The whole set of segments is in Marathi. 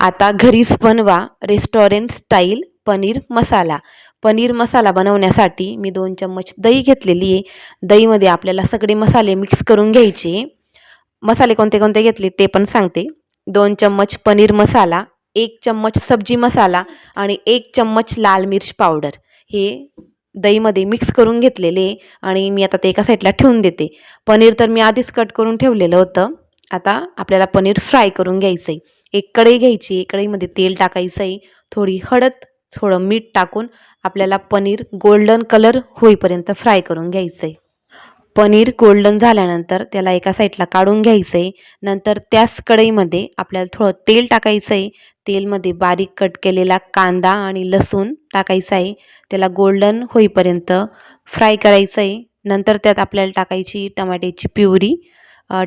आता घरीच बनवा रेस्टॉरंट स्टाईल पनीर मसाला. पनीर मसाला बनवण्यासाठी मी 2 चम्मच दही घेतलेली आहे. दहीमध्ये आपल्याला सगळे मसाले मिक्स करून घ्यायचे. मसाले कोणते कोणते घेतले ते पण सांगते. 2 चम्मच पनीर मसाला, 1 चम्मच सब्जी मसाला आणि 1 चम्मच लाल मिर्च पावडर हे दहीमध्ये मिक्स करून घेतलेले आणि मी आता ते एका साईडला ठेवून देते. पनीर तर मी आधीच कट करून ठेवलेलं होतं. आता आपल्याला पनीर फ्राय करून घ्यायचं आहे. एक कढई घ्यायची, कढईमध्ये तेल टाकायचं आहे, थोडी हळद, थोडं मीठ टाकून आपल्याला पनीर गोल्डन कलर होईपर्यंत फ्राय करून घ्यायचं आहे. पनीर गोल्डन झाल्यानंतर त्याला एका साईडला काढून घ्यायचं आहे. नंतर त्याच कढईमध्ये आपल्याला थोडं तेल टाकायचं आहे. तेलमध्ये बारीक कट केलेला कांदा आणि लसूण टाकायचा आहे. त्याला गोल्डन होईपर्यंत फ्राय करायचं आहे. नंतर त्यात आपल्याला टाकायची टमाट्याची प्युरी.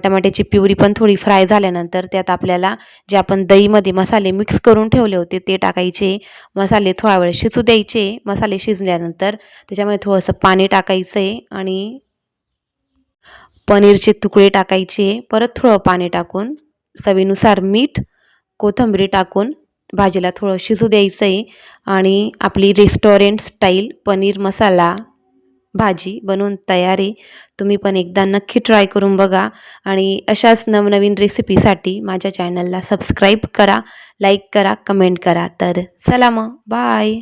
टमाट्याची प्युरी पण थोडी फ्राय झाल्यानंतर त्यात आपल्याला जे आपण दहीमध्ये मसाले मिक्स करून ठेवले होते ते टाकायचे. मसाले थोडा वेळ शिजू द्यायचे. मसाले शिजल्यानंतर त्याच्यामध्ये थोडंसं पाणी टाकायचं आहे आणि पनीरचे तुकडे टाकायचे. परत थोडं पाणी टाकून चवीनुसार मीठ, कोथिंबीर टाकून भाजीला थोडं शिजू द्यायचं आहे आणि आपली रेस्टॉरंट स्टाईल पनीर मसाला भाजी बनवून तयार आहे. तुम्ही पण एकदा नक्की ट्राय करून बघा आणि अशाच नवनवीन रेसिपीसाठी माझ्या चॅनलला सबस्क्राईब करा, लाईक करा, कमेंट करा. तर चला मग बाय.